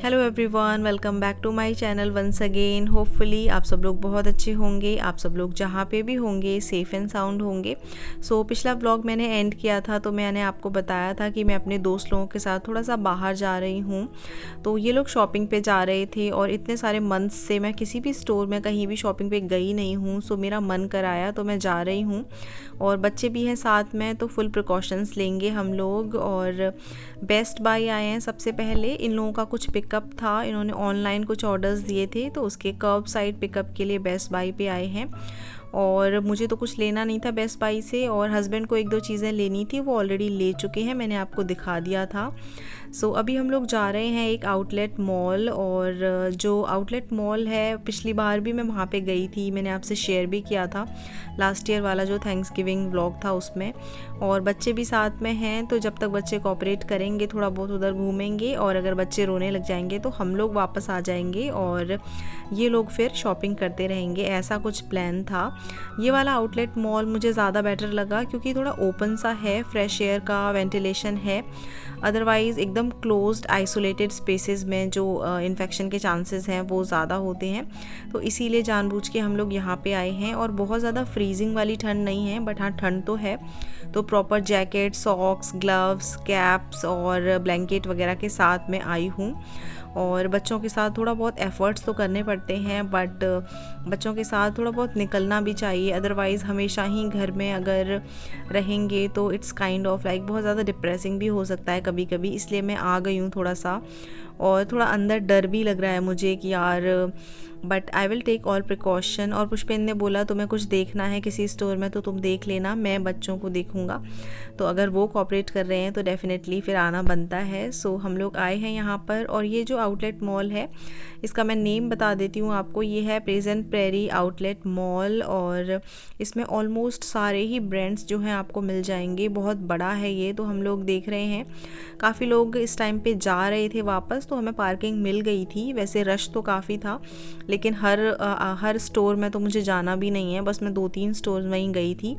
Hello everyone, welcome back to my channel once again. Hopefully आप सब लोग बहुत अच्छे होंगे। आप सब लोग जहाँ पे भी होंगे सेफ़ एंड साउंड होंगे। पिछला व्लॉग मैंने एंड किया था तो मैंने आपको बताया था कि मैं अपने दोस्त लोगों के साथ थोड़ा सा बाहर जा रही हूँ। तो ये लोग शॉपिंग पे जा रहे थे और इतने सारे मंथ्स से मैं किसी भी स्टोर में कहीं भी शॉपिंग पे गई नहीं हूँ। मेरा मन कराया तो मैं जा रही हूँ और बच्चे भी हैं साथ में, तो फुल प्रिकॉशंस लेंगे हम लोग। और बेस्ट बाय आए हैं सबसे पहले। इन लोगों का कुछ पिकअप था, इन्होंने ऑनलाइन कुछ ऑर्डर्स दिए थे तो उसके कर्ब साइड पिकअप के लिए बेस्ट बाय पे आए हैं। और मुझे तो कुछ लेना नहीं था बेस्ट बाय से, और हस्बैंड को एक दो चीज़ें लेनी थी, वो ऑलरेडी ले चुके हैं, मैंने आपको दिखा दिया था। अभी हम लोग जा रहे हैं एक आउटलेट मॉल। और जो आउटलेट मॉल है पिछली बार भी मैं वहाँ पे गई थी, मैंने आपसे शेयर भी किया था लास्ट ईयर वाला जो थैंक्सगिविंग व्लॉग था उसमें। और बच्चे भी साथ में हैं, तो जब तक बच्चे कोऑपरेट करेंगे थोड़ा बहुत उधर घूमेंगे, और अगर बच्चे रोने लग जाएंगे तो हम लोग वापस आ जाएंगे और ये लोग फिर शॉपिंग करते रहेंगे। ऐसा कुछ प्लान था। ये वाला आउटलेट मॉल मुझे ज़्यादा बेटर लगा क्योंकि थोड़ा ओपन सा है, फ्रेश एयर का वेंटिलेशन है। अदरवाइज़ एकदम क्लोज्ड आइसोलेटेड स्पेसेस में जो इन्फेक्शन के चांसेस हैं वो ज़्यादा होते हैं, तो इसीलिए जानबूझ के हम लोग यहाँ पे आए हैं। और बहुत ज़्यादा फ्रीजिंग वाली ठंड नहीं है, बट हाँ ठंड तो है। तो proper jacket, socks, gloves, caps और ब्लैंकेट वगैरह के साथ में आई हूँ। और बच्चों के साथ थोड़ा बहुत एफ़र्ट्स तो करने पड़ते हैं, बट बच्चों के साथ थोड़ा बहुत निकलना भी चाहिए। अदरवाइज़ हमेशा ही घर में अगर रहेंगे तो इट्स काइंड ऑफ लाइक बहुत ज़्यादा डिप्रेसिंग भी हो सकता है कभी कभी। इसलिए मैं आ गई हूँ थोड़ा सा, और थोड़ा अंदर डर भी लग रहा है मुझे कि यार, but I will take all precaution. और पुष्पेंद्र ने बोला तुम्हें कुछ देखना है किसी स्टोर में तो तुम देख लेना, मैं बच्चों को देखूंगा। तो अगर वो कोऑपरेट कर रहे हैं तो डेफिनेटली फिर आना बनता है। हम लोग आए हैं यहाँ पर। और ये जो आउटलेट मॉल है इसका मैं नेम बता देती हूँ आपको, ये है प्रेजेंट प्रेरी आउटलेट मॉल। और इसमें ऑलमोस्ट सारे ही ब्रांड्स जो हैं आपको मिल जाएंगे। बहुत बड़ा है ये, तो हम लोग देख रहे हैं काफ़ी लोग इस टाइम पे जा रहे थे वापस, तो हमें पार्किंग मिल गई थी। वैसे रश तो काफ़ी था, लेकिन हर स्टोर में तो मुझे जाना भी नहीं है, बस मैं 2-3 स्टोर में ही गई थी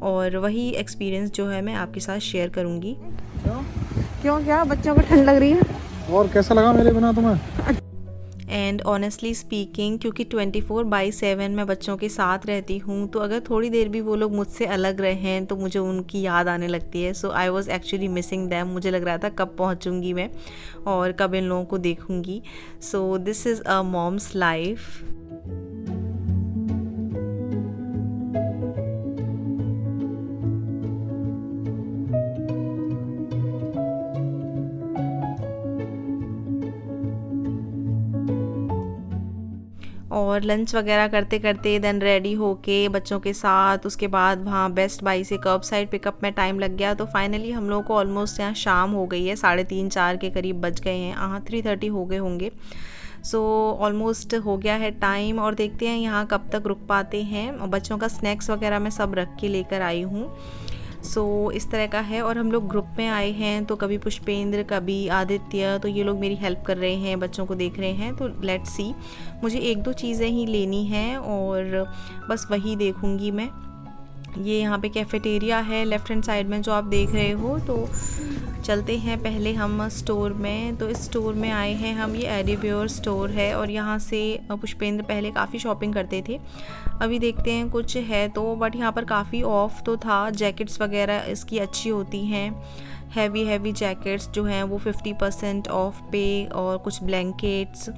और वही एक्सपीरियंस जो है मैं आपके साथ शेयर करूँगी। क्यों क्या बच्चों को ठंड लग रही है? और कैसा लगा मेरे बिना तुम्हें? एंड ऑनेस्टली स्पीकिंग, क्योंकि 24/7 मैं बच्चों के साथ रहती हूँ, तो अगर थोड़ी देर भी वो लोग मुझसे अलग रहे हैं तो मुझे उनकी याद आने लगती है। I was actually missing them. मुझे लग रहा था कब पहुँचूँगी मैं और कब इन लोगों को देखूँगी। This is a mom's life. और लंच वगैरह करते करते देन रेडी होके बच्चों के साथ, उसके बाद वहाँ बेस्ट बाय से कर्ब साइड पिकअप में टाइम लग गया। तो फाइनली हम लोग को ऑलमोस्ट यहाँ शाम हो गई है, 3:30-4 के करीब बज गए हैं। 3:30 हो गए होंगे। ऑलमोस्ट हो गया है टाइम, और देखते हैं यहाँ कब तक रुक पाते हैं। और बच्चों का स्नैक्स वगैरह मैं सब रख के लेकर आई हूँ। इस तरह का है। और हम लोग ग्रुप में आए हैं, तो कभी पुष्पेंद्र, कभी आदित्य, तो ये लोग मेरी हेल्प कर रहे हैं, बच्चों को देख रहे हैं। तो लेट्स सी, मुझे 1-2 चीज़ें ही लेनी हैं और बस वही देखूंगी मैं। ये यहाँ पे कैफ़ेटेरिया है लेफ़्ट हैंड साइड में जो आप देख रहे हो। तो चलते हैं पहले हम स्टोर में। तो इस स्टोर में आए हैं हम, ये एडिप्योर स्टोर है। और यहाँ से पुष्पेंद्र पहले काफ़ी शॉपिंग करते थे, अभी देखते हैं कुछ है तो, बट यहाँ पर काफ़ी ऑफ तो था। जैकेट्स वगैरह इसकी अच्छी होती हैं, हैवी जैकेट्स जो हैं वो 50% ऑफ पे, और कुछ ब्लैंकेट्स।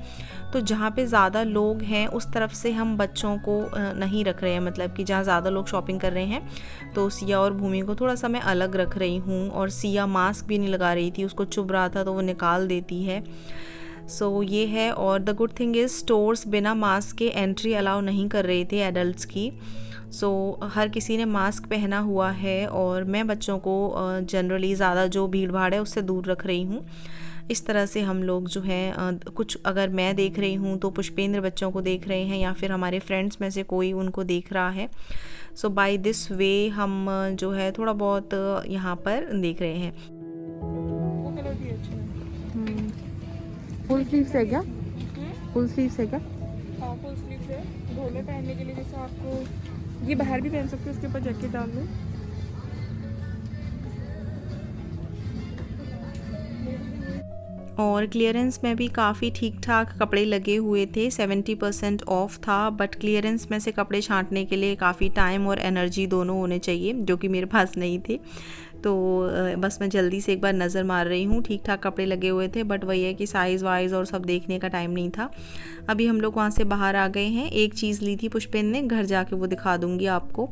तो जहाँ पे ज़्यादा लोग हैं उस तरफ से हम बच्चों को नहीं रख रहे हैं, मतलब कि जहाँ ज़्यादा लोग शॉपिंग कर रहे हैं तो सिया और भूमि को थोड़ा सा मैं अलग रख रही हूँ। और सिया मास्क भी नहीं लगा रही थी, उसको चुभ रहा था तो वो निकाल देती है। ये है। और the good thing is stores बिना मास्क के एंट्री अलाउ नहीं कर रहे थे एडल्ट्स की। हर किसी ने मास्क पहना हुआ है, और मैं बच्चों को जनरली ज़्यादा जो भीड़ भाड़ है उससे दूर रख रही हूँ। इस तरह से हम लोग जो हैं कुछ अगर मैं देख रही हूँ तो पुष्पेंद्र बच्चों को देख रहे हैं, या फिर हमारे फ्रेंड्स में से कोई उनको देख रहा है। बाय दिस वे हम जो है थोड़ा बहुत यहाँ पर देख रहे हैं। फुल स्लीव्स है क्या? फुल स्लीव्स है क्या? हाँ फुल स्लीव्स है, घर में पहनने के लिए। जैसे आपको ये बाहर भी पहन सकते हो, उसके ऊपर जैकेट डाल लो। और क्लियरेंस में भी काफ़ी ठीक ठाक कपड़े लगे हुए थे, 70% ऑफ था। बट क्लियरेंस में से कपड़े छांटने के लिए काफ़ी टाइम और एनर्जी दोनों होने चाहिए, जो कि मेरे पास नहीं थे। तो बस मैं जल्दी से एक बार नज़र मार रही हूँ। ठीक ठाक कपड़े लगे हुए थे, बट वही है कि साइज़ वाइज़ और सब देखने का टाइम नहीं था। अभी हम लोग वहाँ से बाहर आ गए हैं। एक चीज़ ली थी पुष्पेन ने, घर जाके वो दिखा दूँगी आपको।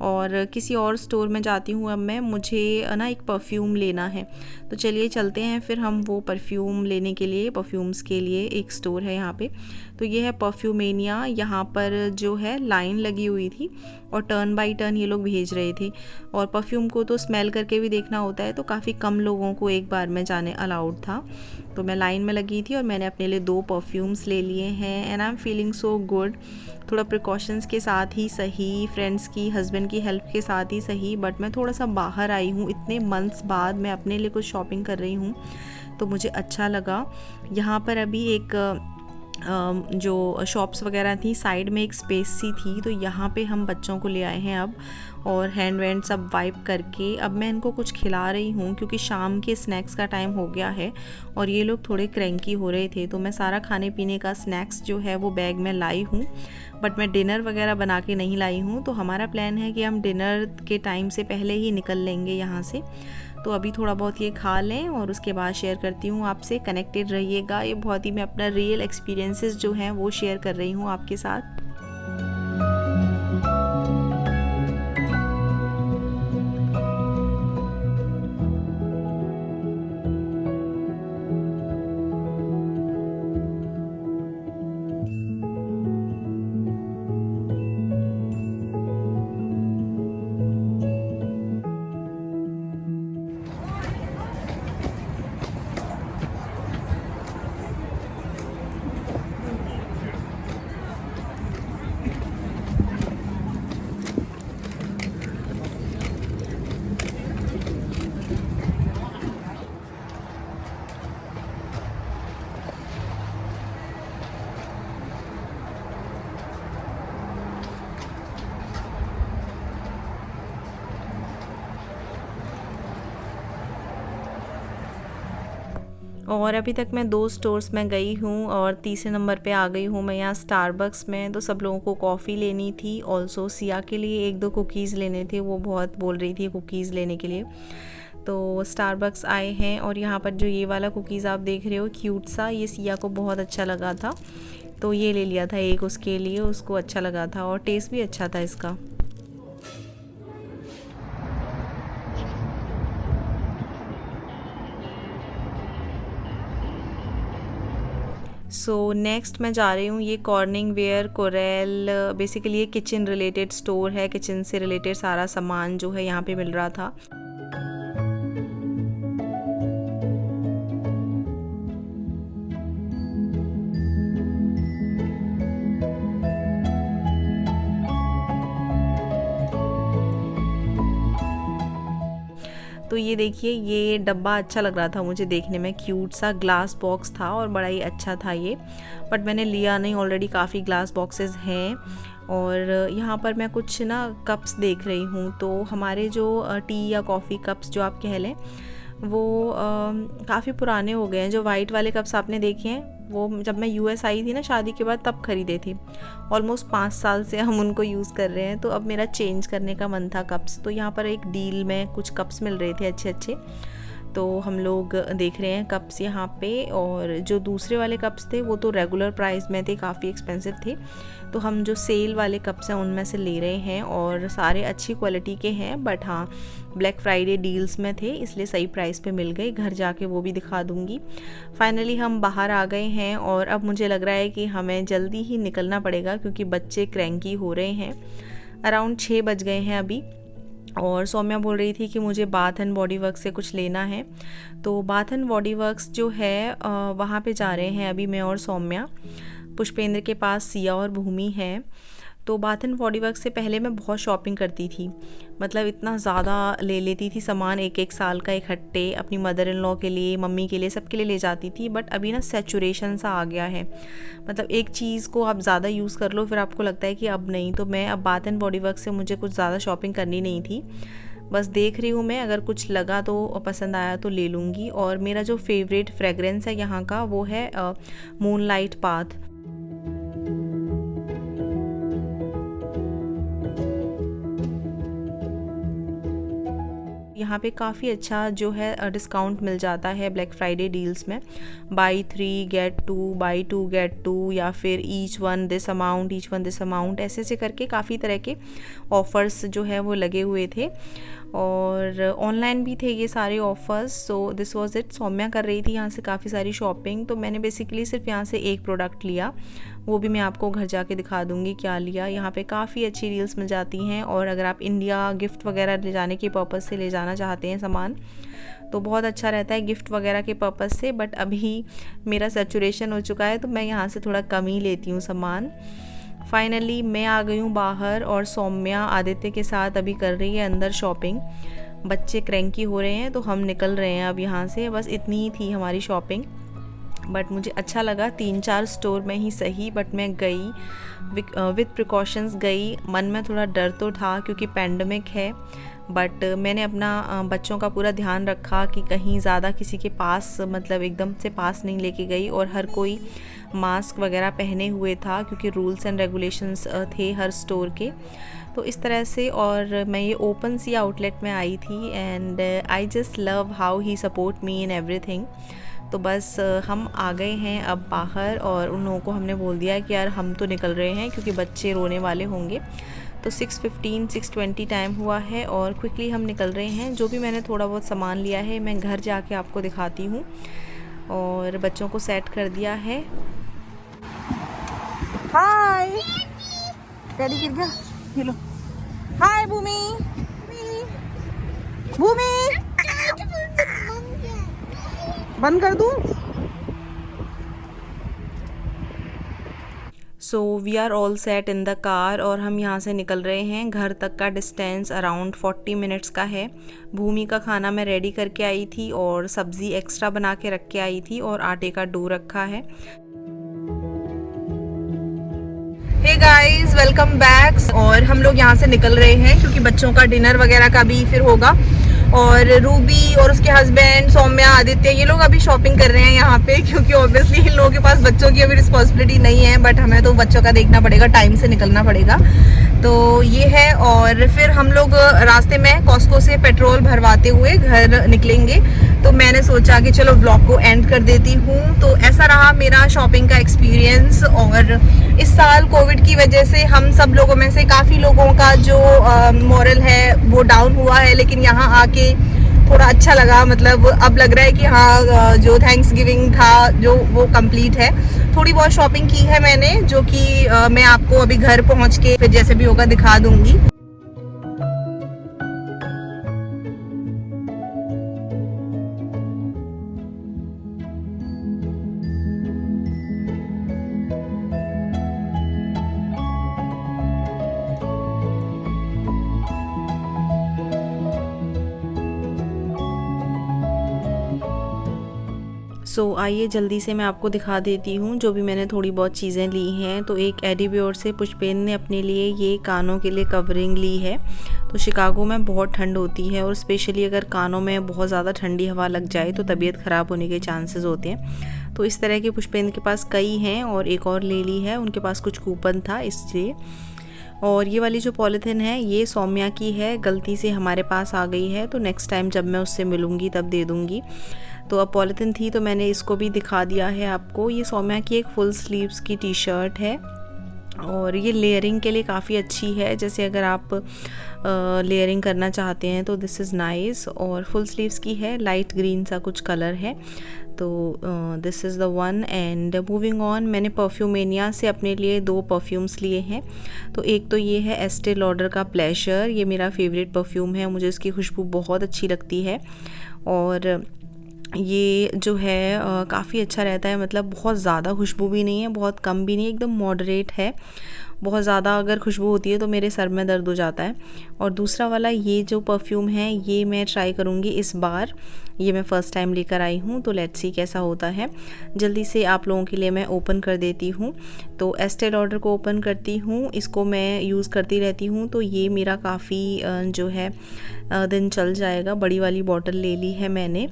और किसी और स्टोर में जाती हूँ अब मैं, मुझे ना एक परफ्यूम लेना है। तो चलिए चलते हैं फिर हम वो परफ्यूम लेने के लिए। परफ्यूम्स के लिए एक स्टोर है यहाँ पे, तो ये है परफ्यूमेनिया। यहाँ पर जो है लाइन लगी हुई थी और टर्न बाय टर्न ये लोग भेज रहे थे। और परफ्यूम को तो स्मेल करके भी देखना होता है, तो काफ़ी कम लोगों को एक बार में जाने अलाउड था। तो मैं लाइन में लगी थी और मैंने अपने लिए 2 परफ्यूम्स ले लिए हैं। And I am feeling so good. थोड़ा प्रिकॉशंस के साथ ही सही, फ्रेंड्स की, हस्बैंड की हेल्प के साथ ही सही, बट मैं थोड़ा सा बाहर आई हूँ। इतने मंथ्स बाद मैं अपने लिए कुछ शॉपिंग कर रही हूँ, तो मुझे अच्छा लगा। यहाँ पर अभी एक जो शॉप्स वगैरह थी, साइड में एक स्पेस सी थी, तो यहाँ पे हम बच्चों को ले आए हैं अब। और हैंड वैंड सब वाइप करके अब मैं इनको कुछ खिला रही हूँ, क्योंकि शाम के स्नैक्स का टाइम हो गया है और ये लोग थोड़े क्रैंकी हो रहे थे। तो मैं सारा खाने पीने का स्नैक्स जो है वो बैग में लाई हूँ, बट मैं डिनर वगैरह बना के नहीं लाई हूँ। तो हमारा प्लान है कि हम डिनर के टाइम से पहले ही निकल लेंगे यहाँ से। तो अभी थोड़ा बहुत ये खा लें और उसके बाद शेयर करती हूँ आपसे। कनेक्टेड रहिएगा। ये बहुत ही मैं अपना रियल एक्सपीरियंसेस जो हैं वो शेयर कर रही हूँ आपके साथ। और अभी तक मैं 2 स्टोर्स में गई हूँ और तीसरे नंबर पे आ गई हूँ मैं यहाँ स्टारबक्स में। तो सब लोगों को कॉफ़ी लेनी थी, ऑल्सो सिया के लिए 1-2 कुकीज़ लेने थे, वो बहुत बोल रही थी कुकीज़ लेने के लिए। तो स्टारबक्स आए हैं और यहाँ पर जो ये वाला कुकीज़ आप देख रहे हो क्यूट सा, ये सिया को बहुत अच्छा लगा था, तो ये ले लिया था एक उसके लिए, उसको अच्छा लगा था और टेस्ट भी अच्छा था इसका। सो नेक्स्ट मैं जा रही हूँ, ये कॉर्निंग वेयर कोरेल, बेसिकली ये किचन रिलेटेड स्टोर है। किचन से रिलेटेड सारा सामान जो है यहाँ पे मिल रहा था। तो ये देखिए, ये डब्बा अच्छा लग रहा था मुझे देखने में, क्यूट सा ग्लास बॉक्स था और बड़ा ही अच्छा था ये, बट मैंने लिया नहीं, ऑलरेडी काफ़ी ग्लास बॉक्सेस हैं। और यहाँ पर मैं कुछ ना कप्स देख रही हूँ, तो हमारे जो टी या कॉफ़ी कप्स जो आप कह लें, वो काफ़ी पुराने हो गए हैं। जो वाइट वाले कप्स आपने देखे हैं, वो जब मैं यूएस आई थी ना शादी के बाद, तब खरीदे थे। ऑलमोस्ट 5 साल से हम उनको यूज़ कर रहे हैं, तो अब मेरा चेंज करने का मन था कप्स। तो यहाँ पर एक डील में कुछ कप्स मिल रहे थे अच्छे अच्छे, तो हम लोग देख रहे हैं कप्स यहाँ पे। और जो दूसरे वाले कप्स थे वो तो रेगुलर प्राइस में थे, काफ़ी एक्सपेंसिव थे, तो हम जो सेल वाले कप्स हैं उनमें से ले रहे हैं। और सारे अच्छी क्वालिटी के हैं, बट हाँ ब्लैक फ्राइडे डील्स में थे, इसलिए सही प्राइस पे मिल गए। घर जाके वो भी दिखा दूँगी। फाइनली हम बाहर आ गए हैं और अब मुझे लग रहा है कि हमें जल्दी ही निकलना पड़ेगा, क्योंकि बच्चे क्रैंकी हो रहे हैं। अराउंड 6 बज गए हैं अभी। और सौम्या बोल रही थी कि मुझे बाथ एंड बॉडी वर्क्स से कुछ लेना है, तो बाथ एंड बॉडी वर्क्स जो है वहाँ पे जा रहे हैं अभी मैं और सौम्या। पुष्पेंद्र के पास सिया और भूमि है। तो बाथ एंड बॉडी वर्क्स से पहले मैं बहुत शॉपिंग करती थी, मतलब इतना ज़्यादा ले लेती थी सामान, 1-1 साल का इकट्ठे, अपनी मदर इन लॉ के लिए, मम्मी के लिए, सबके लिए ले जाती थी। बट अभी ना सैचुरेशन सा आ गया है, मतलब एक चीज़ को आप ज़्यादा यूज़ कर लो फिर आपको लगता है कि अब नहीं। तो मैं अब बाथ एंड बॉडी वर्क्स से मुझे कुछ ज़्यादा शॉपिंग करनी नहीं थी, बस देख रही हूँ मैं, अगर कुछ लगा तो पसंद आया तो ले लूँगी। और मेरा जो फेवरेट फ्रेगरेंस है यहाँ का वो है मूनलाइट पाथ। यहाँ पे काफ़ी अच्छा जो है डिस्काउंट मिल जाता है ब्लैक फ्राइडे डील्स में, बाई 3 गेट 2, बाई 2 गेट 2, या फिर ईच वन दिस अमाउंट, ऐसे ऐसे करके काफ़ी तरह के ऑफ़र्स जो है वो लगे हुए थे। और ऑनलाइन भी थे ये सारे offers. So this was it. Saumya कर रही थी यहाँ से काफ़ी सारी शॉपिंग, तो मैंने बेसिकली सिर्फ यहाँ से एक प्रोडक्ट लिया, वो भी मैं आपको घर जाके दिखा दूँगी क्या लिया। यहाँ पे काफ़ी अच्छी डील्स मिल जाती हैं, और अगर आप इंडिया गिफ्ट वगैरह ले जाने के पर्पज़ से ले जाना चाहते हैं सामान तो बहुत अच्छा रहता है गिफ्ट वगैरह के पर्पज़ से। बट अभी मेरा सैचुरेशन हो चुका है तो मैं यहाँ से थोड़ा कम ही लेती हूँ सामान। फाइनली मैं आ गई हूँ बाहर, और सौम्या आदित्य के साथ अभी कर रही है अंदर शॉपिंग। बच्चे क्रैंकी हो रहे हैं तो हम निकल रहे हैं अब यहाँ से। बस इतनी ही थी हमारी शॉपिंग, बट मुझे अच्छा लगा। 3-4 स्टोर में ही सही, बट मैं गई विद प्रिकॉशंस गई। मन में थोड़ा डर तो था क्योंकि पैंडमिक है, बट मैंने अपना बच्चों का पूरा ध्यान रखा कि कहीं ज़्यादा किसी के पास मतलब एकदम से पास नहीं लेके गई, और हर कोई मास्क वगैरह पहने हुए था क्योंकि रूल्स एंड रेगुलेशंस थे हर स्टोर के। तो इस तरह से, और मैं ये ओपन सी आउटलेट में आई थी, and I just love how he support me in everything. तो बस हम आ गए हैं अब बाहर, और उन लोगों को हमने बोल दिया कि यार हम तो निकल रहे हैं क्योंकि बच्चे रोने वाले होंगे। तो 6:15 6:20 टाइम हुआ है और क्विकली हम निकल रहे हैं। जो भी मैंने थोड़ा बहुत सामान लिया है मैं घर जाके आपको दिखाती हूँ, और बच्चों को सेट कर दिया है। हाय डैडी गिर गया, ये लो। हाय भूमि, भूमि बंद कर दूँ? So we are all set in the car, और हम यहाँ से निकल रहे हैं। घर तक का डिस्टेंस अराउंड 40 मिनट्स का है। भूमि का खाना मैं रेडी करके आई थी, और सब्ज़ी एक्स्ट्रा बना के रख के आई थी, और आटे का डो रखा है। Hey guys, welcome back. और हम लोग यहाँ से निकल रहे हैं क्योंकि बच्चों का डिनर वगैरह का भी फिर होगा, और रूबी और उसके हस्बैंड सौम्या, आदित्य, ये लोग अभी शॉपिंग कर रहे हैं यहाँ पे, क्योंकि ऑब्वियसली इन लोगों के पास बच्चों की अभी रिस्पॉन्सिबिलिटी नहीं है, बट हमें तो बच्चों का देखना पड़ेगा, टाइम से निकलना पड़ेगा। तो ये है, और फिर हम लोग रास्ते में कॉस्को से पेट्रोल भरवाते हुए घर निकलेंगे। तो मैंने सोचा कि चलो व्लॉग को एंड कर देती हूँ। तो ऐसा रहा मेरा शॉपिंग का एक्सपीरियंस। और इस साल कोविड की वजह से हम सब लोगों में से काफ़ी लोगों का जो मोरल है वो डाउन हुआ है, लेकिन यहाँ आके थोड़ा अच्छा लगा। मतलब अब लग रहा है कि हाँ, जो थैंक्स गिविंग था जो वो कंप्लीट है। थोड़ी बहुत शॉपिंग की है मैंने, जो कि मैं आपको अभी घर पहुँच के फिर जैसे भी होगा दिखा दूँगी। सो आइए जल्दी से मैं आपको दिखा देती हूँ जो भी मैंने थोड़ी बहुत चीज़ें ली हैं। तो एक एडी ब्योर से पुष्पेन ने अपने लिए ये कानों के लिए कवरिंग ली है। तो शिकागो में बहुत ठंड होती है, और स्पेशली अगर कानों में बहुत ज़्यादा ठंडी हवा लग जाए तो तबीयत ख़राब होने के चांसेस होते हैं। तो इस तरह के पुष्पेन के पास कई हैं, और एक और ले ली है, उनके पास कुछ कूपन था इसलिए। और ये वाली जो पॉलीथिन है ये सौम्या की है, गलती से हमारे पास आ गई है, तो नेक्स्ट टाइम जब मैं उससे मिलूँगी तब दे दूँगी। तो अब पॉलीथिन थी तो मैंने इसको भी दिखा दिया है आपको। ये सौम्या की एक फुल स्लीव्स की टी शर्ट है, और ये लेयरिंग के लिए काफ़ी अच्छी है। जैसे अगर आप लेयरिंग करना चाहते हैं तो दिस इज़ नाइस। और फुल स्लीव्स की है, लाइट ग्रीन सा कुछ कलर है। तो this is the one. And moving on, मैंने परफ्यूमेनिया से अपने लिए 2 परफ्यूम्स लिए हैं। तो एक तो ये है एस्टे लॉडर का प्लेजर, ये मेरा फेवरेट परफ्यूम है, मुझे इसकी खुशबू बहुत अच्छी लगती है। और ये जो है काफ़ी अच्छा रहता है, मतलब बहुत ज़्यादा खुशबू भी नहीं है, बहुत कम भी नहीं है, एकदम मॉडरेट है, बहुत ज़्यादा अगर खुशबू होती है तो मेरे सर में दर्द हो जाता है। और दूसरा वाला ये जो परफ्यूम है ये मैं ट्राई करूँगी इस बार, ये मैं फ़र्स्ट टाइम लेकर आई हूँ, तो लेट्स सी कैसा होता है। जल्दी से आप लोगों के लिए मैं ओपन कर देती हूँ। तो एस्टे लॉडर को ओपन करती हूँ, इसको मैं यूज़ करती रहती हूँ, तो ये मेरा काफ़ी जो है दिन चल जाएगा। बड़ी वाली बॉटल ले ली है मैंने।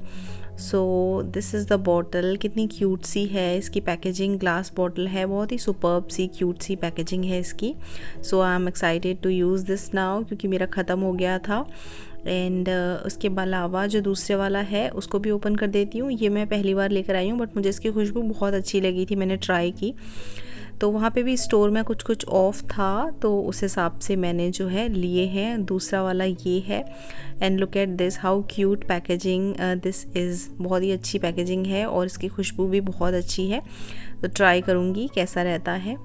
So this is the bottle, कितनी क्यूट सी है इसकी पैकेजिंग, ग्लास बॉटल है, बहुत ही सुपर्ब सी क्यूट सी पैकेजिंग है इसकी। So I am excited to use this now, क्योंकि मेरा ख़त्म हो गया था। एंड उसके अलावा जो दूसरे वाला है उसको भी ओपन कर देती हूँ। ये मैं पहली बार लेकर आई हूँ, बट मुझे इसकी खुशबू बहुत अच्छी लगी थी, मैंने ट्राई की। तो वहाँ पे भी स्टोर में कुछ ऑफ था, तो उस हिसाब से मैंने जो है लिए हैं। दूसरा वाला ये है, and look at this, how cute packaging this is. बहुत ही अच्छी पैकेजिंग है और इसकी खुशबू भी बहुत अच्छी है, तो ट्राई करूँगी कैसा रहता है।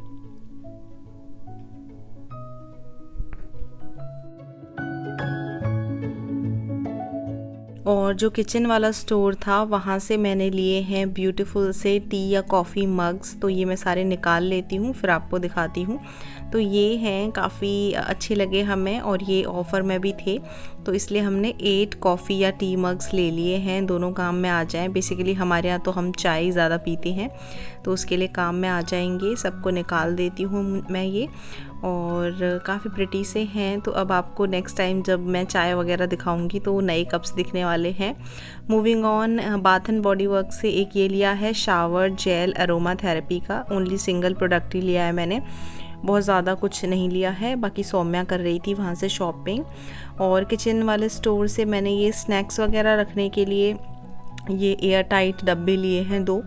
और जो किचन वाला स्टोर था वहाँ से मैंने लिए हैं ब्यूटीफुल से टी या कॉफ़ी मग्स, तो ये मैं सारे निकाल लेती हूँ फिर आपको दिखाती हूँ। तो ये हैं, काफ़ी अच्छे लगे हमें और ये ऑफ़र में भी थे, तो इसलिए हमने 8 कॉफ़ी या टी मग्स ले लिए हैं, दोनों काम में आ जाएं। बेसिकली हमारे यहाँ तो हम चाय ज़्यादा पीते हैं, तो उसके लिए काम में आ जाएंगे। सबको निकाल देती हूँ मैं ये, और काफ़ी प्रिटी से हैं। तो अब आपको नेक्स्ट टाइम जब मैं चाय वगैरह दिखाऊंगी तो नए कप्स दिखने वाले हैं। Moving on, bath and body work से एक ये लिया है शावर जेल अरोमा थेरेपी का, ओनली सिंगल प्रोडक्ट ही लिया है मैंने, बहुत ज़्यादा कुछ नहीं लिया है। बाकी सौम्या कर रही थी वहाँ से शॉपिंग। और किचन वाले स्टोर से मैंने ये स्नैक्स वगैरह रखने के लिए ये एयर टाइट डब्बे लिए हैं 2,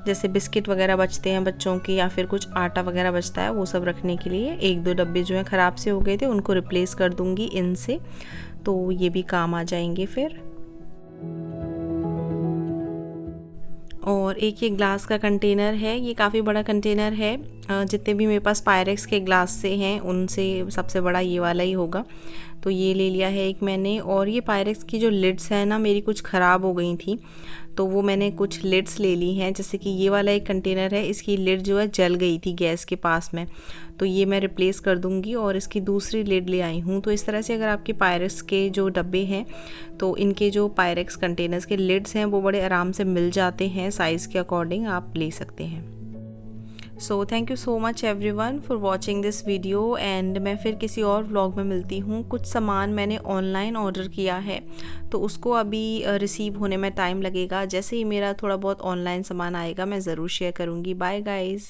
जैसे बिस्किट वगैरह बचते हैं बच्चों के या फिर कुछ आटा वगैरह बचता है वो सब रखने के लिए। 1-2 डब्बे जो हैं ख़राब से हो गए थे, उनको रिप्लेस कर दूंगी इनसे, तो ये भी काम आ जाएंगे फिर। और एक ये ग्लास का कंटेनर है, ये काफ़ी बड़ा कंटेनर है, जितने भी मेरे पास पायरेक्स के ग्लास से हैं उनसे सबसे बड़ा ये वाला ही होगा, तो ये ले लिया है एक मैंने। और ये पायरेक्स की जो लिड्स है ना मेरी कुछ ख़राब हो गई थी, तो वो मैंने कुछ लिड्स ले ली हैं। जैसे कि ये वाला एक कंटेनर है, इसकी लिड जो है जल गई थी गैस के पास में, तो ये मैं रिप्लेस कर दूंगी और इसकी दूसरी लिड ले आई हूँ। तो इस तरह से अगर आपके पायरेक्स के जो डब्बे हैं तो इनके जो पायरेक्स कंटेनर्स के लिड्स हैं वो बड़े आराम से मिल जाते हैं, साइज़ के अकॉर्डिंग आप ले सकते हैं। So thank you so much everyone for watching this video, and मैं फिर किसी और व्लॉग में मिलती हूँ। कुछ सामान मैंने ऑनलाइन ऑर्डर किया है, तो उसको अभी रिसीव होने में टाइम लगेगा। जैसे ही मेरा थोड़ा बहुत ऑनलाइन सामान आएगा मैं ज़रूर शेयर करूँगी। Bye guys.